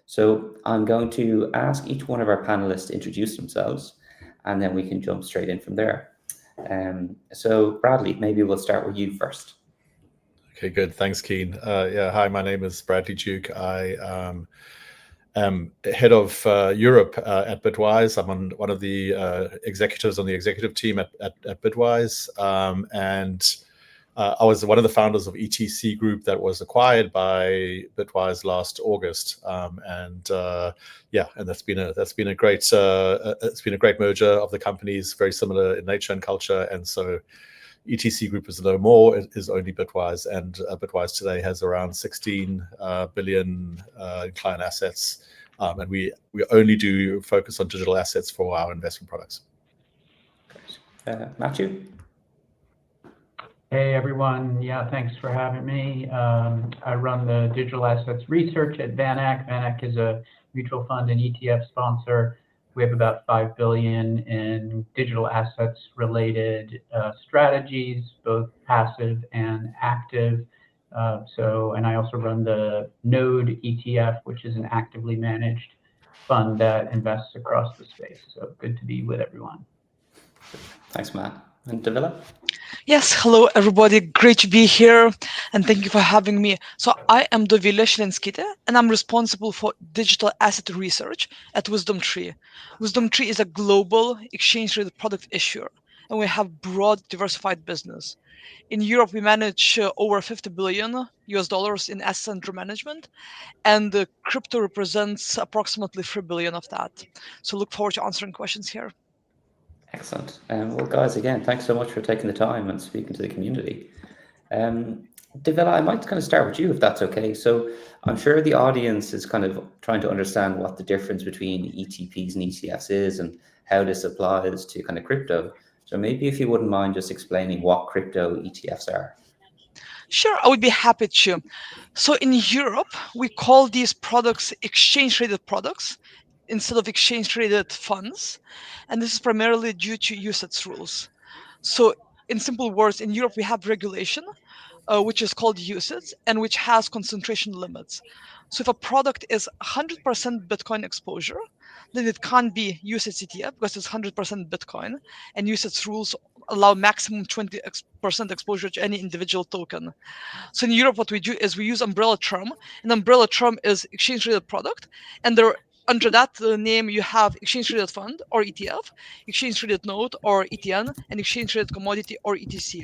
So I'm going to ask each one of our panelists to introduce themselves, and then we can jump straight in from there. So Bradley, maybe we'll start with you first. Okay, good. Thanks, Keen. Yeah, hi, my name is Bradley Duke. I am head of Europe at Bitwise. I'm one of the executives on the executive team at Bitwise, and I was one of the founders of ETC Group that was acquired by Bitwise last August, and that's been a great merger of the companies, very similar in nature and culture, and so ETC Group is no more, it is only Bitwise, and Bitwise today has around 16 billion client assets, and we only do focus on digital assets for our investment products. Great. Matthew? Hey everyone, yeah, thanks for having me. I run the digital assets research at VanEck. VanEck is a mutual fund and ETF sponsor. We have about 5 billion in digital assets related strategies, both passive and active. And I also run the Node ETF, which is an actively managed fund that invests across the space. So good to be with everyone. Thanks, Matt. And Dovile? Yes, hello everybody, great to be here and thank you for having me. So I am Dovile Silenskyte and I'm responsible for digital asset research at WisdomTree. WisdomTree is a global exchange-traded product issuer and we have broad diversified business. In Europe, we manage over $50 billion in assets under management, and the crypto represents approximately 3 billion of that. So look forward to answering questions here. Excellent. Well, guys, again, thanks so much for taking the time and speaking to the community. Dovile, I might kind of start with you, if that's okay. So I'm sure the audience is kind of trying to understand what the difference between ETPs and ETFs is and how this applies to kind of crypto. So maybe if you wouldn't mind just explaining what crypto ETFs are. Sure, I would be happy to. So in Europe, we call these products exchange-traded products instead of exchange-traded funds. And this is primarily due to UCITS rules. So in simple words, in Europe, we have regulation, which is called UCITS, and which has concentration limits. So if a product is 100% Bitcoin exposure, then it can't be UCITS ETF because it's 100% Bitcoin, and UCITS rules allow maximum 20% exposure to any individual token. So in Europe, what we do is we use umbrella term, and umbrella term is exchange-traded product, and there under that name, you have exchange-traded fund or ETF, exchange-traded note or ETN, and exchange-traded commodity or ETC.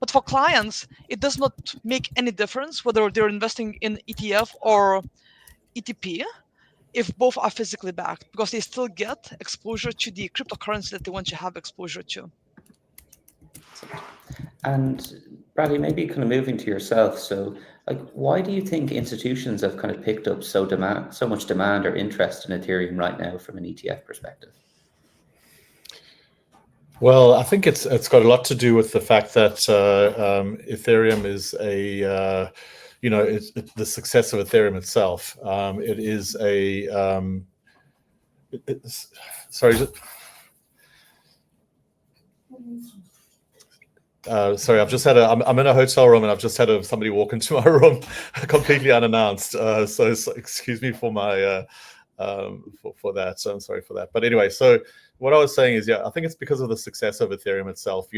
But for clients, it does not make any difference whether they're investing in ETF or ETP if both are physically backed, because they still get exposure to the cryptocurrency that they want to have exposure to. And Bradley, maybe kind of moving to yourself. So why do you think institutions have kind of picked up so much demand or interest in Ethereum right now from an ETF perspective? Well, I think it's got a lot to do with the fact that Ethereum is it's the success of Ethereum itself. It is sorry, I've just had I'm in a hotel room and I've just had somebody walk into my room completely unannounced. So excuse me for my for that. So I'm sorry for that. But anyway, so what I was saying is, I think it's because of the success of Ethereum itself.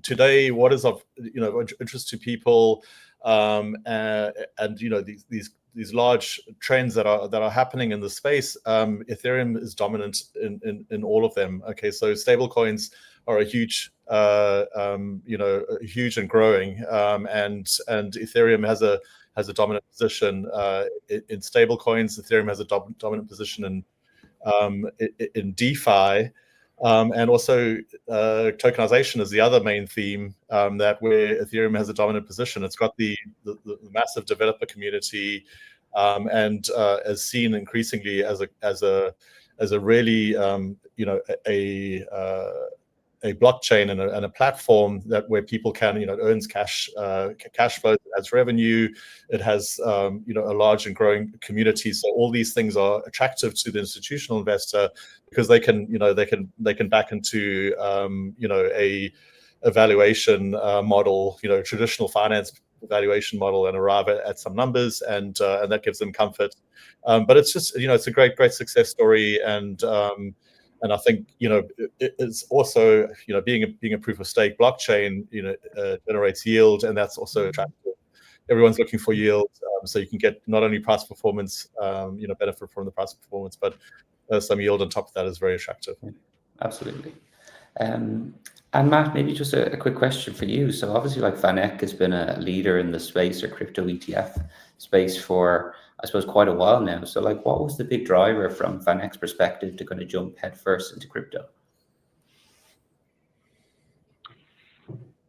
Today, what is of interest to people, and these large trends that are happening in the space. Ethereum is dominant in all of them. Okay, so stable coins are a huge huge and growing, and Ethereum has a dominant position in stable coins. Ethereum has a dominant position in DeFi, and also tokenization is the other main theme that where Ethereum has a dominant position. It's got the massive developer community, and as seen increasingly as a really a blockchain and a platform where people can earns cash flow, as revenue. It has a large and growing community. So all these things are attractive to the institutional investor because they can back into a valuation model. Traditional finance valuation model and arrive at some numbers, and that gives them comfort. But it's just, it's a great success story, and I think, it's also, being a proof of stake blockchain, generates yield, and that's also attractive. Everyone's looking for yield, so you can get not only price performance, benefit from the price performance, but some yield on top of that is very attractive. Absolutely. And Matt, maybe just a quick question for you. So obviously, like, VanEck has been a leader in the space, or crypto ETF space, for, I suppose, quite a while now. So, like, what was the big driver from VanEck's perspective to kind of jump headfirst into crypto?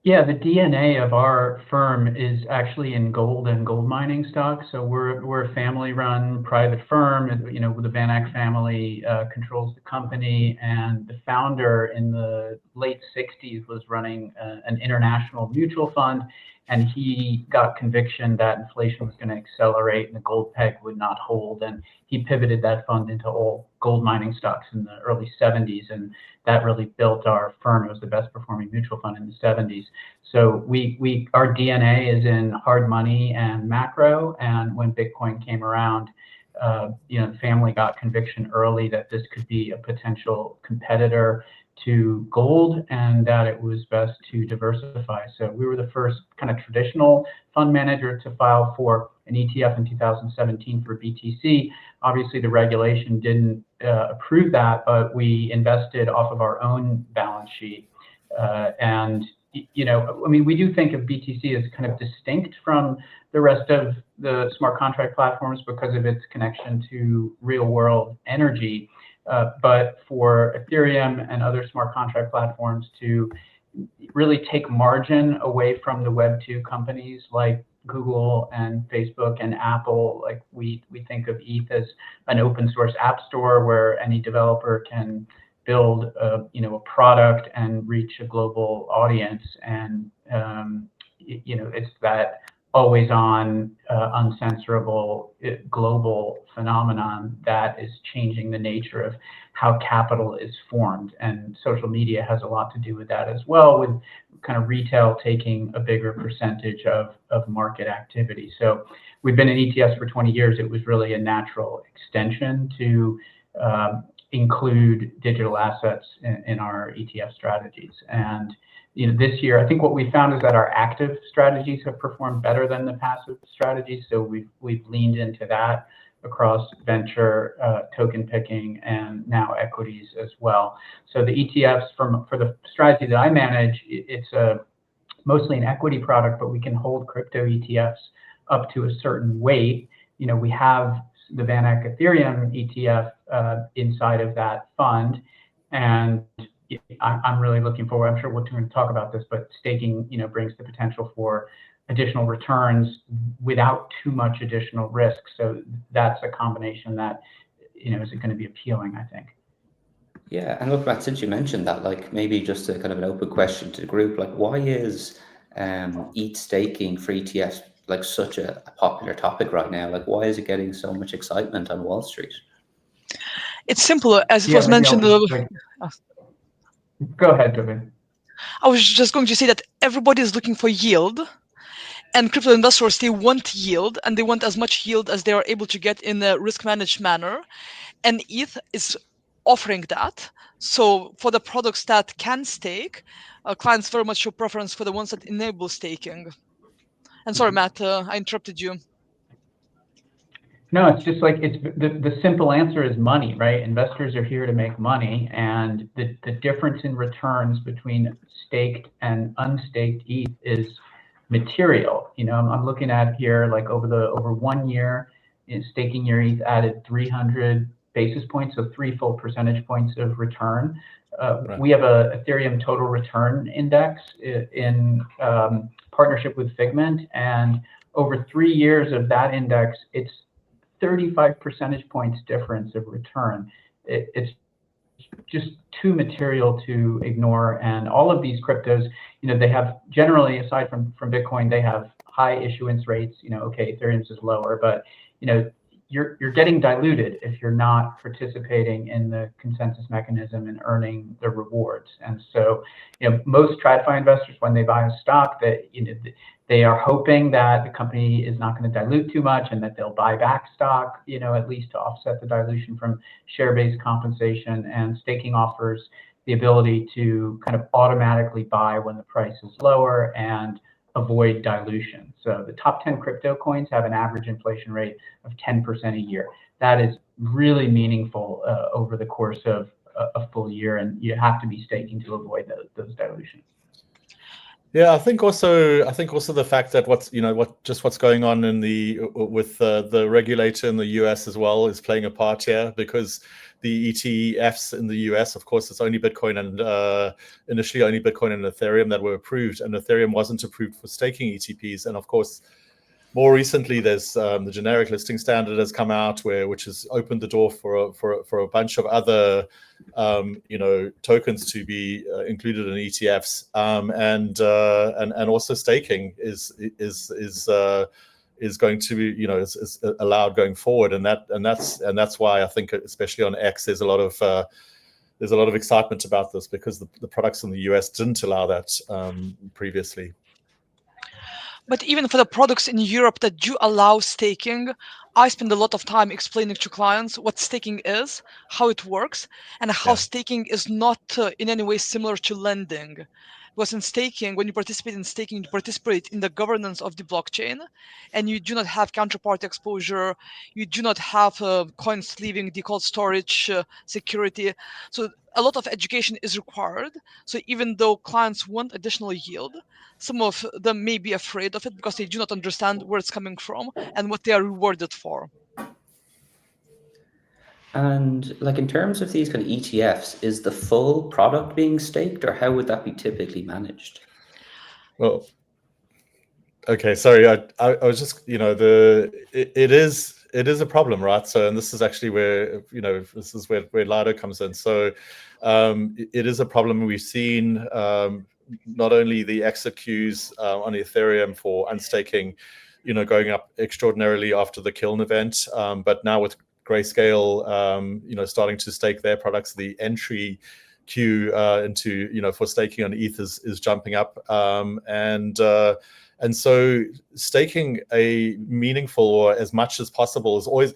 Yeah, the DNA of our firm is actually in gold and gold mining stocks. So we're a family-run private firm. The VanEck family controls the company, and the founder in the late 60s was running an international mutual fund, and he got conviction that inflation was going to accelerate and the gold peg would not hold, and he pivoted that fund into all gold mining stocks in the early 70s, and that really built our firm. It was the best performing mutual fund in the 70s. So our DNA is in hard money and macro, and when Bitcoin came around, the family got conviction early that this could be a potential competitor to gold, and that it was best to diversify. So we were the first kind of traditional fund manager to file for an ETF in 2017 for BTC. Obviously, the regulation didn't approve that, but we invested off of our own balance sheet. We do think of BTC as kind of distinct from the rest of the smart contract platforms because of its connection to real world energy. But for Ethereum and other smart contract platforms to really take margin away from the Web2 companies like Google and Facebook and Apple, like we think of ETH as an open source app store where any developer can build a product and reach a global audience, and it's that always on uncensorable global phenomenon that is changing the nature of how capital is formed, and social media has a lot to do with that as well, with kind of retail taking a bigger percentage of market activity. So we've been in ETFs for 20 years. It was really a natural extension to include digital assets in our ETF strategies. And this year, I think what we found is that our active strategies have performed better than the passive strategies. So we've leaned into that across venture, token picking, and now equities as well. So the ETFs for the strategy that I manage, it's mostly an equity product, but we can hold crypto ETFs up to a certain weight. We have the VanEck Ethereum ETF inside of that fund, and I'm really looking forward. I'm sure we're going to talk about this, but staking, brings the potential for additional returns without too much additional risk. So that's a combination that, is going to be appealing, I think. Yeah, and look, Matt, since you mentioned that, like, maybe just a kind of an open question to the group, like, why is ETH staking for ETFs like such a popular topic right now? Like, why is it getting so much excitement on Wall Street? It's simple, as it was mentioned. Go ahead, Dovile. I was just going to say that everybody is looking for yield, and crypto investors, they want yield, and they want as much yield as they are able to get in a risk managed manner, and ETH is offering that. So for the products that can stake, clients very much show preference for the ones that enable staking. And sorry, Matt, I interrupted you. No, it's just like the simple answer is money, right? Investors are here to make money, and the difference in returns between staked and unstaked ETH is material. I'm looking at here, like over 1 year, in staking your ETH added 300 basis points, so 3 full percentage points of return. Right. We have a Ethereum total return index in partnership with Figment, and over 3 years of that index, it's 35 percentage points difference of return. It's just too material to ignore. And all of these cryptos, they have generally, aside from Bitcoin, they have high issuance rates. Okay, Ethereum's is lower, but you're getting diluted if you're not participating in the consensus mechanism and earning the rewards. And so, most TradFi investors, when they buy a stock, that They are hoping that the company is not going to dilute too much and that they'll buy back stock, at least to offset the dilution from share-based compensation. And staking offers the ability to kind of automatically buy when the price is lower and avoid dilution. So the top 10 crypto coins have an average inflation rate of 10% a year. That is really meaningful over the course of a full year, and you have to be staking to avoid those dilutions. Yeah, I think also the fact that what's going on with the regulator in the US as well is playing a part here, because the ETFs in the US, of course, it's only Bitcoin and initially only Bitcoin and Ethereum that were approved, and Ethereum wasn't approved for staking ETPs. And of course, more recently, there's the generic listing standard has come out, which has opened the door for a bunch of other tokens to be included in ETFs, and also staking is going to be is allowed going forward, and that's why I think, especially on X, there's a lot of excitement about this, because the products in the US didn't allow that previously. But even for the products in Europe that do allow staking, I spend a lot of time explaining to clients what staking is, how it works, and how staking is not in any way similar to lending. Because in staking, when you participate in staking, you participate in the governance of the blockchain, and you do not have counterparty exposure. You do not have coins leaving the cold storage security. So a lot of education is required. So even though clients want additional yield, some of them may be afraid of it because they do not understand where it's coming from and what they are rewarded for. And like, in terms of these kind of ETFs, is the full product being staked, or how would that be typically managed? Well, okay, sorry, I was just, it is a problem, right? So, and this is actually where, this is where Lido comes in. So it is a problem. We've seen not only the execues on Ethereum for unstaking, going up extraordinarily after the Kiln event, but now with Grayscale, starting to stake their products, the entry queue into, for staking on ETH is jumping up, and so staking a meaningful, or as much as possible, is always,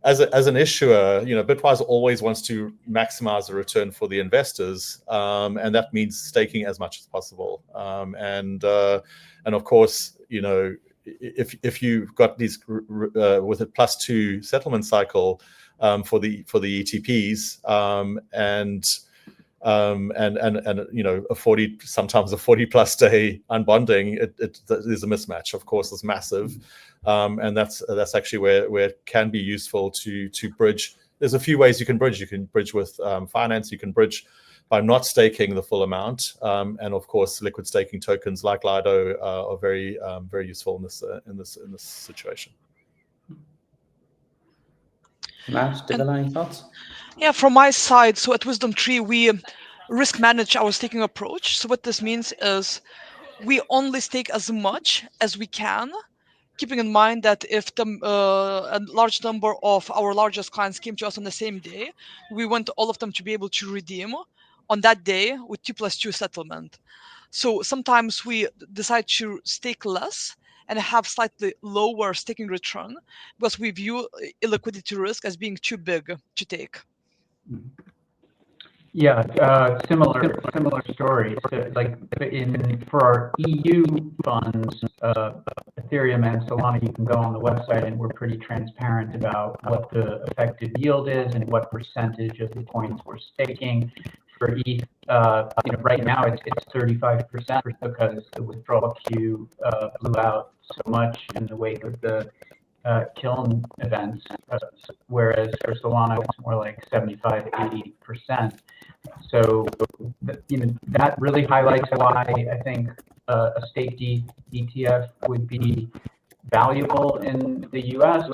as an issuer, Bitwise always wants to maximize the return for the investors, and that means staking as much as possible. And of course, if you've got these with a +2 settlement cycle for the ETPs, and a 40, sometimes a 40+ day unbonding, it is a mismatch. Of course, it's massive, and that's actually where it can be useful to bridge. There's a few ways you can bridge. You can bridge with finance. You can bridge by not staking the full amount, and of course, liquid staking tokens like Lido are very useful in this situation. Matt, Dovile, any thoughts? Yeah, from my side, so at WisdomTree, we risk manage our staking approach. So what this means is we only stake as much as we can, keeping in mind that if a large number of our largest clients came to us on the same day, we want all of them to be able to redeem on that day with 2+2 settlement. So sometimes we decide to stake less and have slightly lower staking return because we view illiquidity risk as being too big to take. Yeah, similar story. So, like, for our EU funds, Ethereum and Solana, you can go on the website, and we're pretty transparent about what the effective yield is and what percentage of the coins we're staking. For ETH, right now it's 35%, because the withdrawal queue blew out so much in the wake of the Kiln events, whereas for Solana it's more like 75-80%. So that really highlights why I think a staked ETF would be valuable in the US.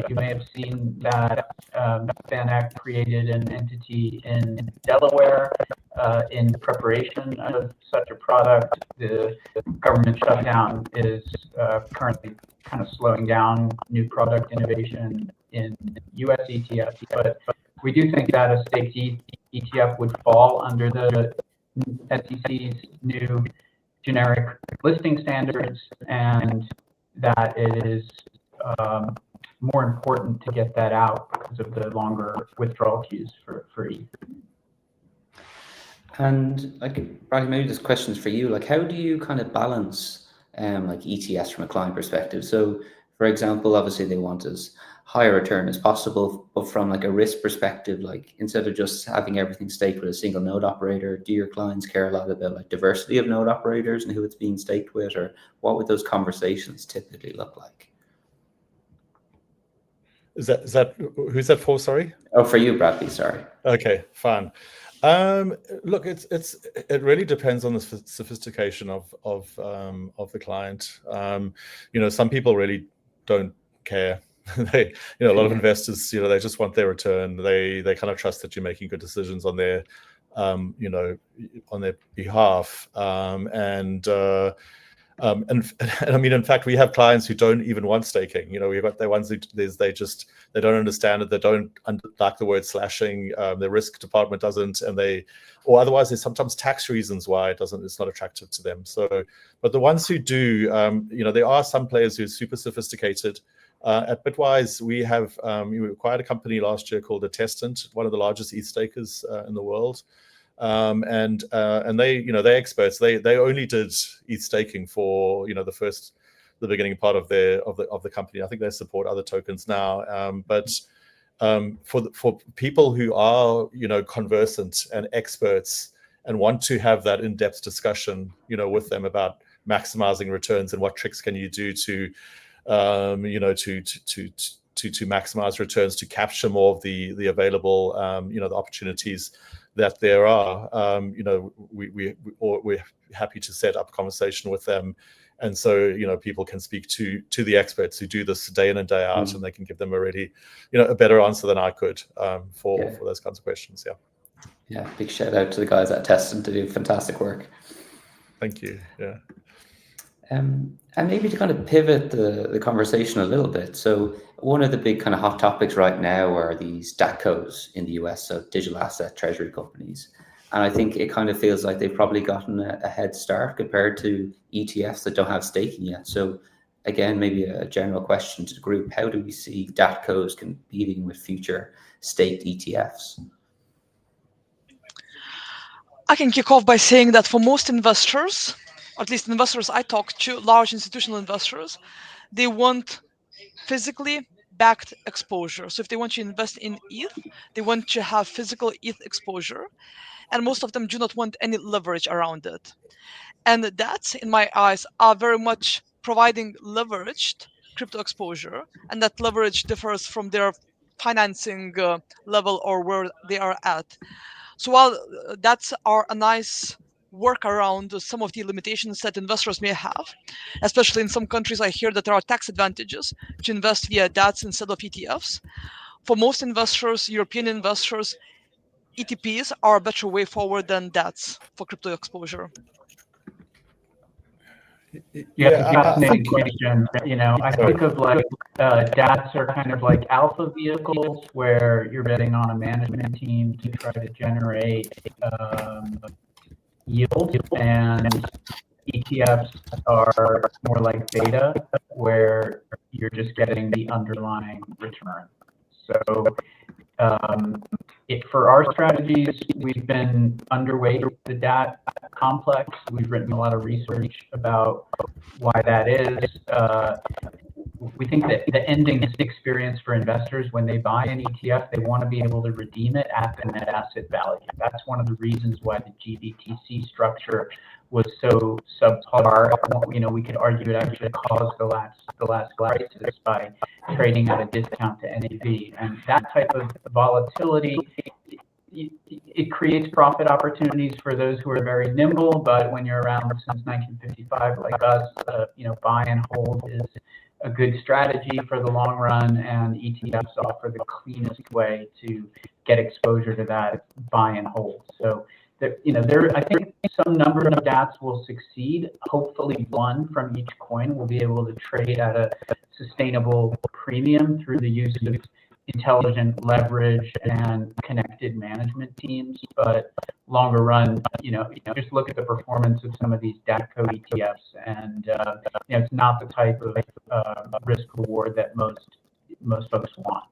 You may have seen that VanEck created an entity in Delaware in preparation of such a product. The government shutdown is currently kind of slowing down new product innovation in US ETFs, but we do think that a staked ETF would fall under the SEC's new generic listing standards, and that it is more important to get that out because of the longer withdrawal queues for ETH. And like, Bradley, maybe this question's for you. Like, how do you kind of balance like ETFs from a client perspective? So, for example, obviously they want as high a return as possible, but from like a risk perspective, like instead of just having everything staked with a single node operator, do your clients care a lot about like diversity of node operators and who it's being staked with, or what would those conversations typically look like? Is that who's that for? Sorry. Oh, for you, Bradley. Sorry. Okay, fine. Look, it really depends on the sophistication of the client. Some people really don't care. They, a lot of investors, they just want their return. They kind of trust that you're making good decisions on their, on their behalf. And I mean, in fact, we have clients who don't even want staking. We've got the ones who they don't understand it. They don't like the word slashing. The risk department doesn't, or otherwise there's sometimes tax reasons why it's not attractive to them. So, but the ones who do, there are some players who are super sophisticated. At Bitwise, we acquired a company last year called Attestant, one of the largest ETH stakers in the world. And they're experts. They only did ETH staking for the beginning part of the company. I think they support other tokens now. But for people who are conversant and experts and want to have that in-depth discussion with them about maximizing returns and what tricks can you do to to maximize returns, to capture more of the available the opportunities that there are, we're happy to set up a conversation with them. And so, people can speak to the experts who do this day in and day out, and they can give them a better answer than I could for those kinds of questions. Yeah, big shout out to the guys at Attestant. They do fantastic work. Thank you. Yeah. And maybe to kind of pivot the conversation a little bit. So one of the big kind of hot topics right now are these DATCOs in the US, so digital asset treasury companies. And I think it kind of feels like they've probably gotten a head start compared to ETFs that don't have staking yet. So again, maybe a general question to the group: how do we see DATCOs competing with future staked ETFs? I can kick off by saying that for most investors, or at least investors I talk to, large institutional investors, they want physically backed exposure. So if they want to invest in ETH, they want to have physical ETH exposure. And most of them do not want any leverage around it. And that, in my eyes, are very much providing leveraged crypto exposure. And that leverage differs from their financing level or where they are at. So while that's a nice workaround some of the limitations that investors may have, especially in some countries, I hear that there are tax advantages to invest via DATs instead of ETFs. For most investors, European investors, ETPs are a better way forward than DATs for crypto exposure. Yeah, fascinating question. I think of like DATs are kind of like alpha vehicles where you're betting on a management team to try to generate yield, and ETFs are more like beta where you're just getting the underlying return. So for our strategies, we've been underweight the DAT complex. We've written a lot of research about why that is. We think that the ending experience for investors when they buy an ETF, they want to be able to redeem it at the net asset value. That's one of the reasons why the GBTC structure was so subpar. We could argue it actually caused the last crisis by trading at a discount to NAV. And that type of volatility, it creates profit opportunities for those who are very nimble. But when you're around since 1955, like us, buy and hold is a good strategy for the long run, and ETFs offer the cleanest way to get exposure to that buy and hold. So I think some number of DATs will succeed. Hopefully one from each coin will be able to trade at a sustainable premium through the use of intelligent leverage and connected management teams. But longer run, just look at the performance of some of these DATCO ETFs, and it's not the type of risk reward that most folks want.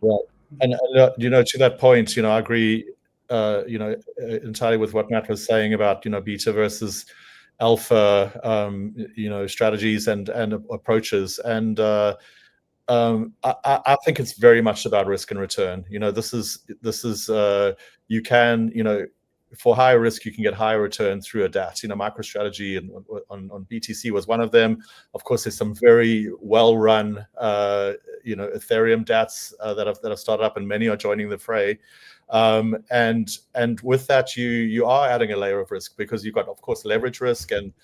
Right. And to that point, I agree, entirely with what Matt was saying about, beta versus alpha, strategies and approaches. And I think it's very much about risk and return. This is you can, for higher risk, you can get higher return through a DAT. MicroStrategy and on BTC was one of them. Of course, there's some very well-run, Ethereum DATs that have started up, and many are joining the fray. And with that, you are adding a layer of risk, because you've got, of course, leverage risk, and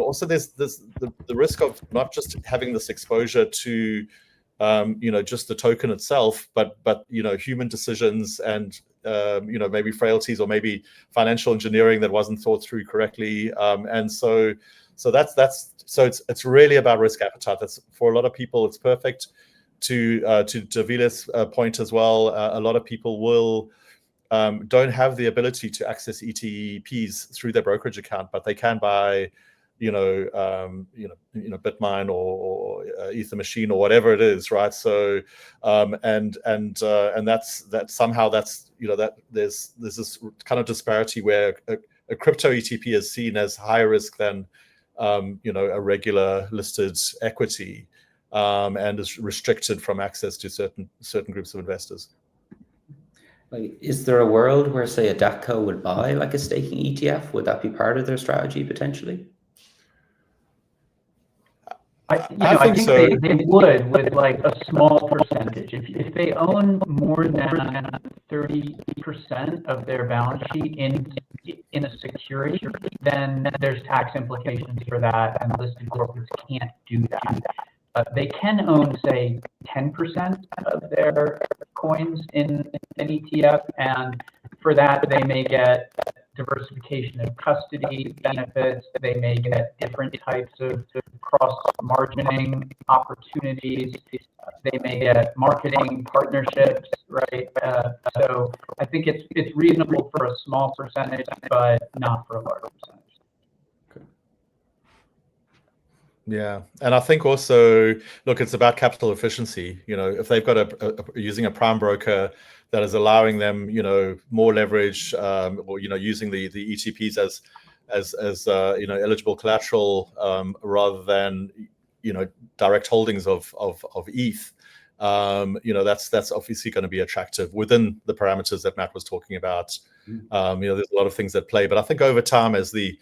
also there's the risk of not just having this exposure to just the token itself, but human decisions and maybe frailties, or maybe financial engineering that wasn't thought through correctly. And so it's really about risk appetite. That's, for a lot of people, it's perfect. To Dovile's point as well, a lot of people don't have the ability to access ETPs through their brokerage account, but they can buy Bitmine or Ether Machine or whatever it is, right? So and that's somehow that there's this kind of disparity where a crypto ETP is seen as higher risk than a regular listed equity, and is restricted from access to certain groups of investors. Like, is there a world where, say, a DATCO would buy like a staking ETF? Would that be part of their strategy potentially? I think so. They would, with like a small percentage. If they own more than 30% of their balance sheet in a security, then there's tax implications for that, and listed corporates can't do that. They can own, say, 10% of their coins in an ETF, and for that they may get diversification of custody benefits. They may get different types of cross-margining opportunities. They may get marketing partnerships, right? So I think it's reasonable for a small percentage, but not for a large percentage. Yeah, and I think also, look, it's about capital efficiency. If they've got using a prime broker that is allowing them, more leverage, or using the ETPs as eligible collateral, rather than direct holdings of ETH, that's obviously going to be attractive within the parameters that Matt was talking about. There's a lot of things that play, but I think over time, as the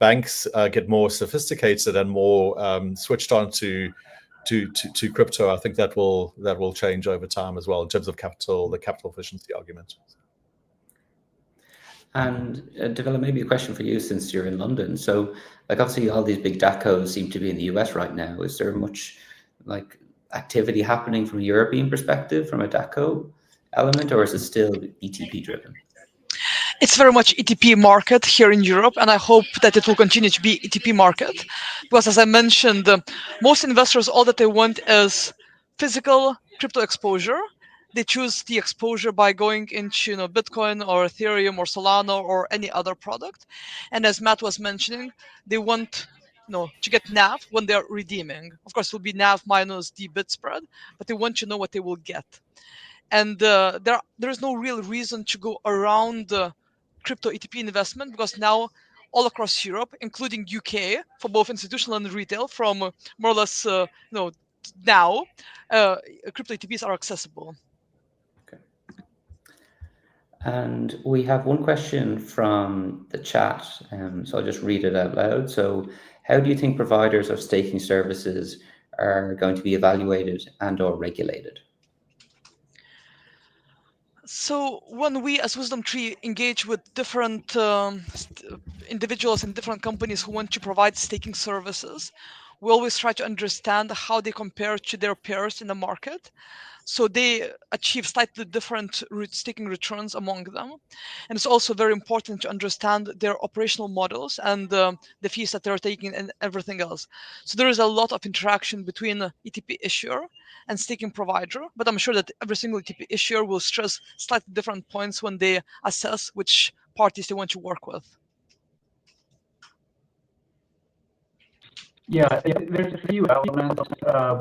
banks get more sophisticated and more switched on to crypto, I think that will change over time as well in terms of the capital efficiency argument. And Dovile, maybe a question for you, since you're in London. So, like, obviously all these big DATCOs seem to be in the US right now. Is there much like activity happening from a European perspective, from a DATCO element, or is it still ETP driven? It's very much ETP market here in Europe, and I hope that it will continue to be ETP market, because, as I mentioned, most investors, all that they want is physical crypto exposure. They choose the exposure by going into Bitcoin or Ethereum or Solana or any other product, and as Matt was mentioning, they want to get NAV when they're redeeming. Of course, it will be NAV minus the bid spread, but they want to know what they will get. And there is no real reason to go around crypto ETP investment, because now all across Europe, including UK, for both institutional and retail, from more or less now, crypto ETPs are accessible. Okay. And we have one question from the chat, so I'll just read it out loud. So, how do you think providers of staking services are going to be evaluated and/or regulated? So when we as WisdomTree engage with different individuals and different companies who want to provide staking services, we always try to understand how they compare to their peers in the market. So they achieve slightly different staking returns among them. And it's also very important to understand their operational models and the fees that they're taking and everything else. So there is a lot of interaction between the ETP issuer and staking provider, but I'm sure that every single ETP issuer will stress slightly different points when they assess which parties they want to work with. Yeah, there's a few elements.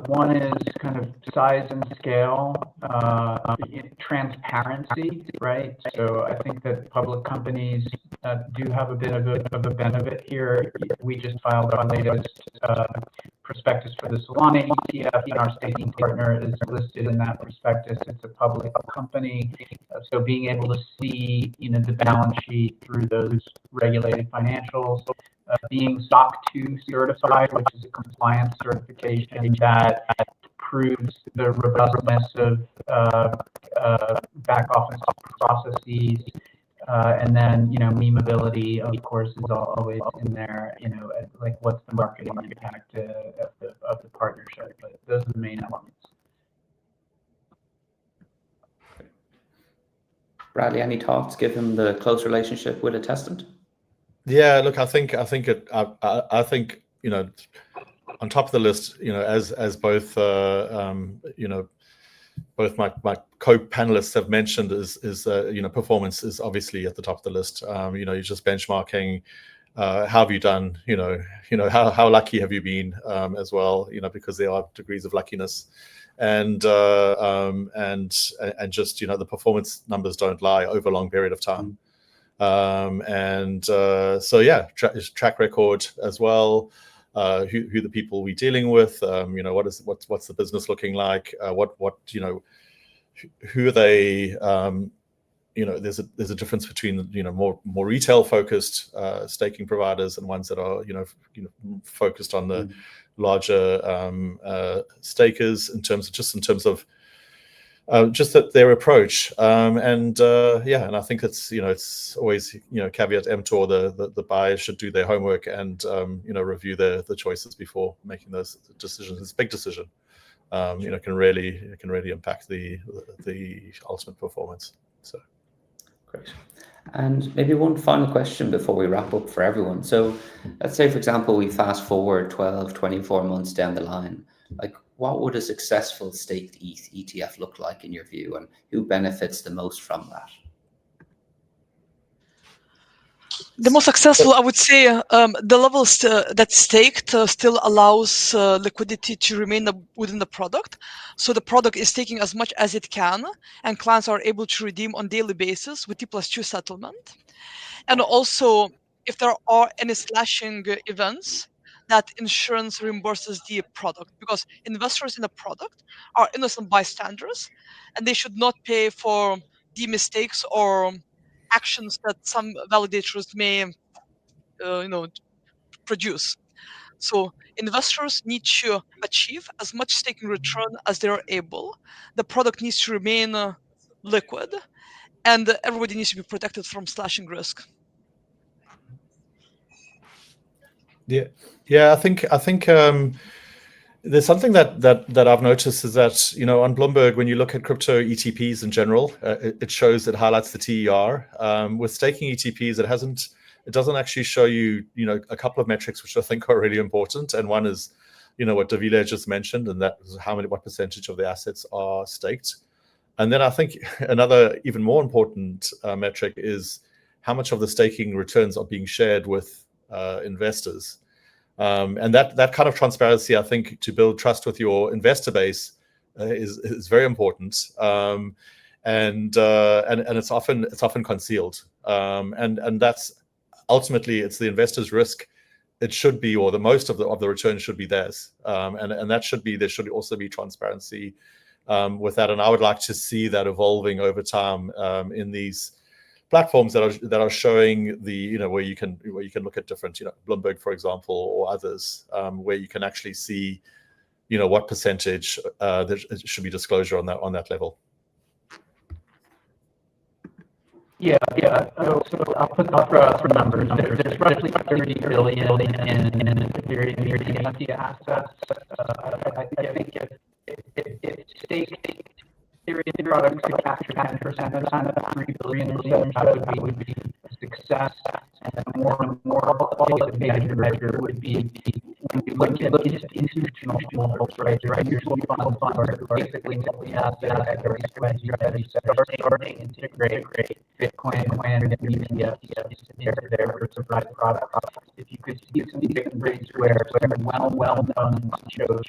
One is kind of size and scale, transparency, right? So I think that public companies do have a bit of a benefit here. We just filed our latest prospectus for the Solana ETF, and our staking partner is listed in that prospectus. It's a public company, so being able to see, the balance sheet through those regulated financials. Being SOC 2 certified, which is a compliance certification that proves the robustness of back office processes, and then memeability, of course, is always in there. Like what's the marketing impact of the partnership? But those are the main elements. Bradley, any thoughts given the close relationship with Attestant? Yeah, look, I think on top of the list, as both both my co-panelists have mentioned, is performance is obviously at the top of the list. You're just benchmarking. How have you done? How lucky have you been as well? Because there are degrees of luckiness, and just the performance numbers don't lie over a long period of time. So yeah, track record as well. Who the people we're dealing with? What's the business looking like? Who are they? There's a difference between more retail focused staking providers and ones that are focused on the larger stakers in terms of just that their approach, and I think it's always caveat emptor. The buyers should do their homework and review the choices before making those decisions. It's a big decision. It can really impact the ultimate performance. So great. And maybe one final question before we wrap up for everyone. So let's say, for example, we fast forward 12, 24 months down the line. Like, what would a successful staked ETH ETF look like in your view, and who benefits the most from that? The most successful, I would say, the levels that's staked still allows liquidity to remain within the product. So the product is taking as much as it can, and clients are able to redeem on daily basis with T+2 settlement. And also, if there are any slashing events, that insurance reimburses the product, because investors in the product are innocent bystanders, and they should not pay for the mistakes or actions that some validators may produce. So investors need to achieve as much staking return as they are able. The product needs to remain liquid, and everybody needs to be protected from slashing risk. Yeah. I think there's something that I've noticed is that on Bloomberg, when you look at crypto ETPs in general, it shows, it highlights the TER. With staking ETPs, it doesn't actually show you a couple of metrics which I think are really important, and one is what Dovile just mentioned, and that is what percentage of the assets are staked. And then I think another even more important metric is how much of the staking returns are being shared with investors. And that kind of transparency, I think, to build trust with your investor base is very important. And it's often concealed. And that's ultimately, it's the investor's risk. It should be, or the most of the return should be theirs. And that should be, there should also be transparency with that. And I would like to see that evolving over time in these platforms that are showing the where you can look at different Bloomberg, for example, or others, where you can actually see what percentage there should be disclosure on that level. Yeah. So I'll throw out some numbers. There's roughly 30 billion in Ethereum assets. I think if stake Ethereum products could capture 10% of that 3 billion or so, that would be a success. And more all the major measure would be when you look at institutional holders, right? Here's what fund are basically simply assets that are strategy starting to integrate Bitcoin and ETFs there to provide product. If you could see some rates where well done shows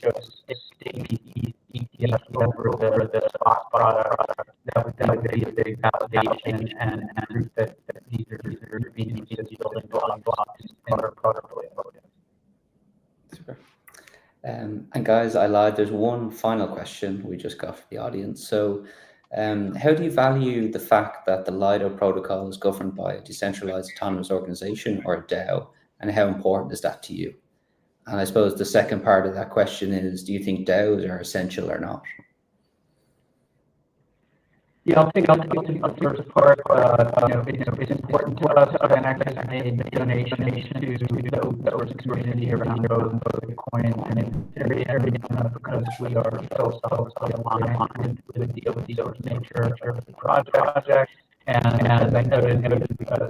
stake ETF over the spot product, that would be a big validation and proof that these are being used building blocks in our portfolio. Super. And guys, I lied. There's one final question we just got from the audience. So, how do you value the fact that the Lido protocol is governed by a decentralized autonomous organization, or a DAO, and how important is that to you? And I suppose the second part of that question is, do you think DAOs are essential or not? Yeah, I'll take the first part. It's important to us. VanEck has made a donation to the open source community around both Bitcoin and Ethereum because we are philosophically aligned with the open source nature of the project. And as I noted,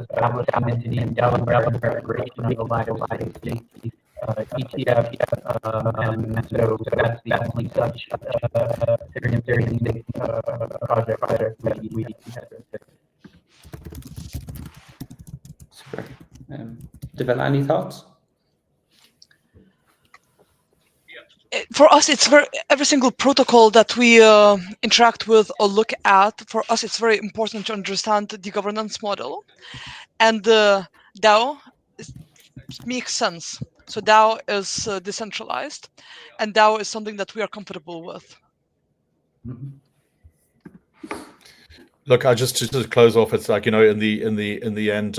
established an entity in Delaware creation of the Lido ETF, and so that's the only such Ethereum project that we have. Super. Dovile, any thoughts? For us, it's every single protocol that we interact with or look at. For us, it's very important to understand the governance model, and the DAO makes sense. So DAO is decentralized, and DAO is something that we are comfortable with. Mm-hmm. Look, I just to close off, it's like, in the end,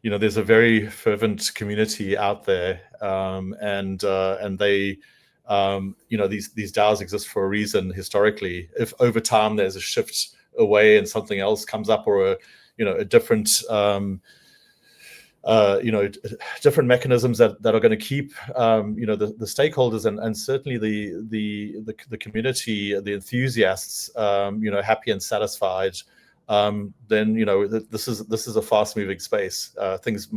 there's a very fervent community out there, and they, these DAOs exist for a reason historically. If over time there's a shift away and something else comes up, or a different different mechanisms that are going to keep the stakeholders and certainly the community, the enthusiasts happy and satisfied, then this is a fast moving space. Things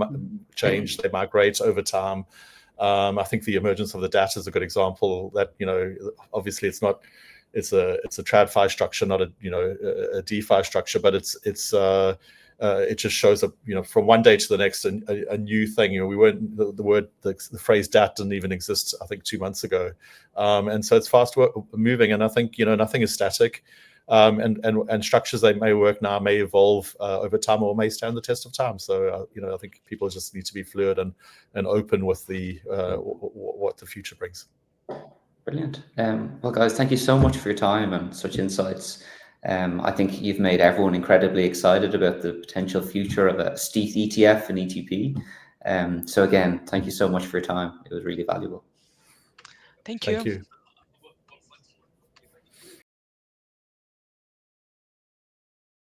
change, they migrate over time. I think the emergence of the DAT is a good example that obviously it's a TradFi structure, not a DeFi structure, but it just shows up, from one day to the next, a new thing. We weren't the phrase DAT didn't even exist, I think, 2 months ago, and so it's fast moving. And I think nothing is static, and structures that may work now may evolve over time, or may stand the test of time. So I think people just need to be fluid and open with what the future brings. Brilliant. Well, guys, thank you so much for your time and such insights. I think you've made everyone incredibly excited about the potential future of a ETH ETF and ETP. So again, thank you so much for your time. It was really valuable. Thank you. Thank you.